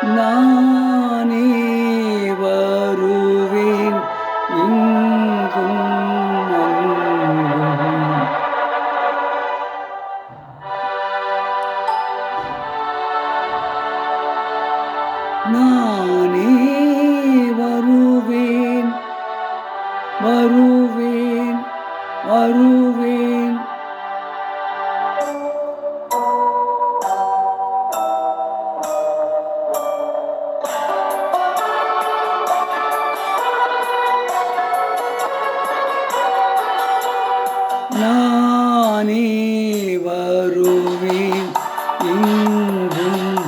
நானே வருவேன் இங்கும் அங்கும். நானே வருவேன் வருவேன் வருவேன். நானே வருவேன் இங்கும்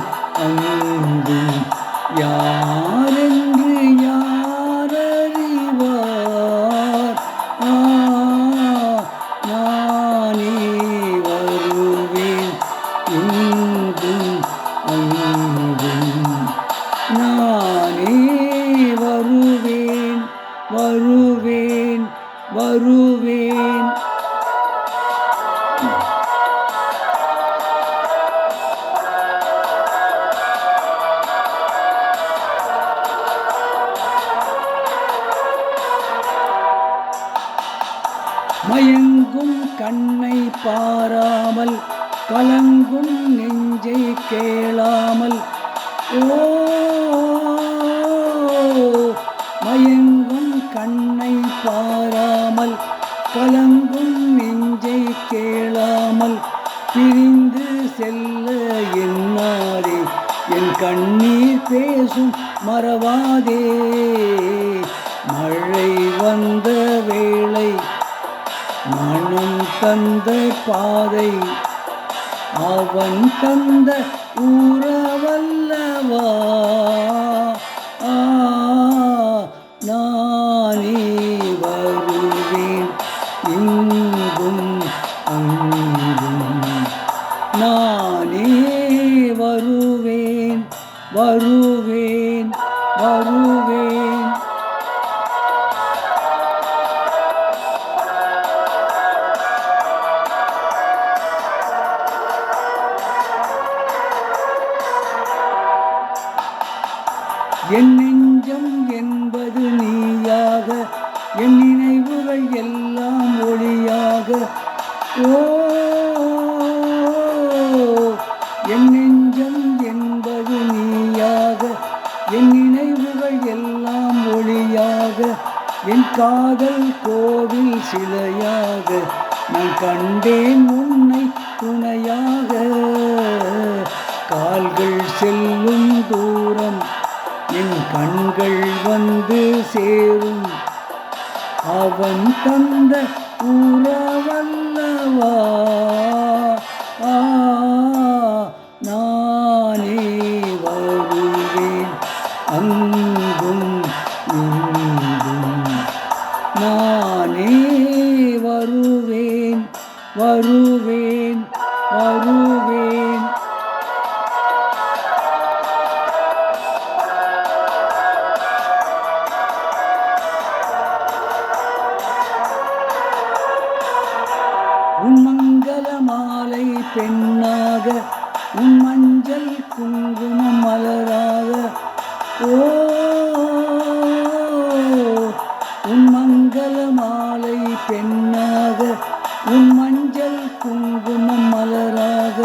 அங்கும். யாரென்று யாரறிவார்? நானே வருவேன் இங்கும் அங்கும். நானே வருவேன் வருவேன் வருவேன். மயங்கும் கண்ணை பாராமல் கலங்கும் நெஞ்சை கேளாமல். ஓ மயங்கும் கண்ணை பாராமல் கலங்கும் நெஞ்சை கேளாமல். பிரிந்து செல்ல எண்ணாதே என் கண்ணீர் பேசும் மறவாதே. மழை வந்த வேளை மனம் தந்த பாதை அவன் தந்த உறவல்லவா. நானே வருவேன் இங்கும் அங்கும். நானே வருவேன் வருவேன் வருவேன். என் நெஞ்சம் என்பது நீயாக என் நினைவுகள் எல்லாம் ஒளியாக. ஓ என் நெஞ்சம் என்பது நீயாக என் நினைவுகள் எல்லாம் ஒளியாக. என் காதல் கோவில் சிலையாக நான் கண்டேன் உன்னை துணையாக. கால்கள் செல்லும் தூரம் என் கண்கள் வந்து சேரும் அவன் தந்த உறவல்லவா. நானே வருவேன் அங்கும் இங்கும். நானே வருவேன் வருவேன் வருவேன். உன் மங்கள மாலை பெண்ணாக உன் மஞ்சள் குங்குமம் மலராக. ஓ உன் மங்கள மாலை பெண்ணாக உன் மஞ்சள் குங்குமம் மலராக.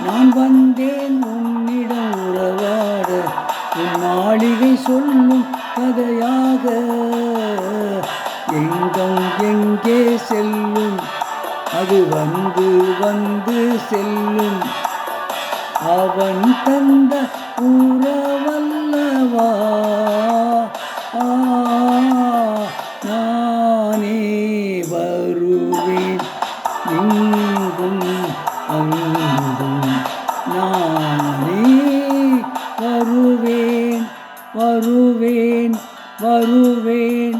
நான் வந்தேன் உன்னிடம் உறவாட உன் மாளிகை சொல்லும் கதையாக. எங்கும் எங்கே செல்லும் அது வந்து வந்து செல்லும் அவன் தந்த உறவல்லவா. நானே வருவேன் இங்கும் அங்கும். நானே வருவேன் வருவேன் வருவேன்.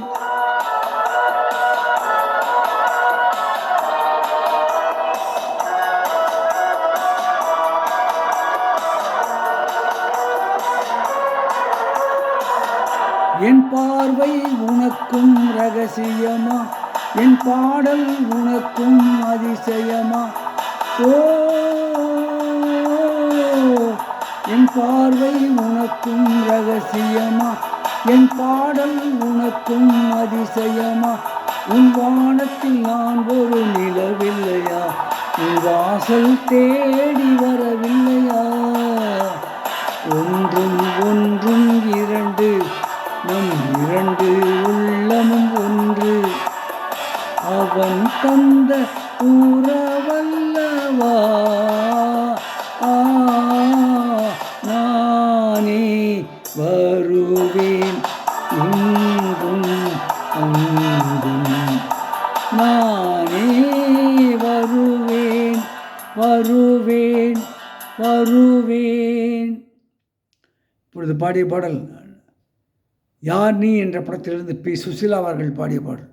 என் பார்வை உனக்கும் ரகசியமா என் பாடல் உனக்கும் அதிசயமா. ஓ என் பார்வை உனக்கும் ரகசியமா, என் பாடல் உனக்கும் அதிசயமா, உன் வானத்தில் நான் ஒரு நிலவில்லையா, உன் வாசல் தேடி வரவில்லையா. ஒன்றும் ஒன்றும் இரண்டு, நம் இரண்டு உள்ளமும் ஒன்று, அவன் தந்த உறவல்லவா. நானே வருவேன் இன்றும் அன்றும், நானே வருவேன் வருவேன் வருவேன். இப்பொழுது பாடிய பாடல் யார் நீ என்ற படத்திலிருந்து பி. சுசீலா அவர்கள் பாடிய பாடல்.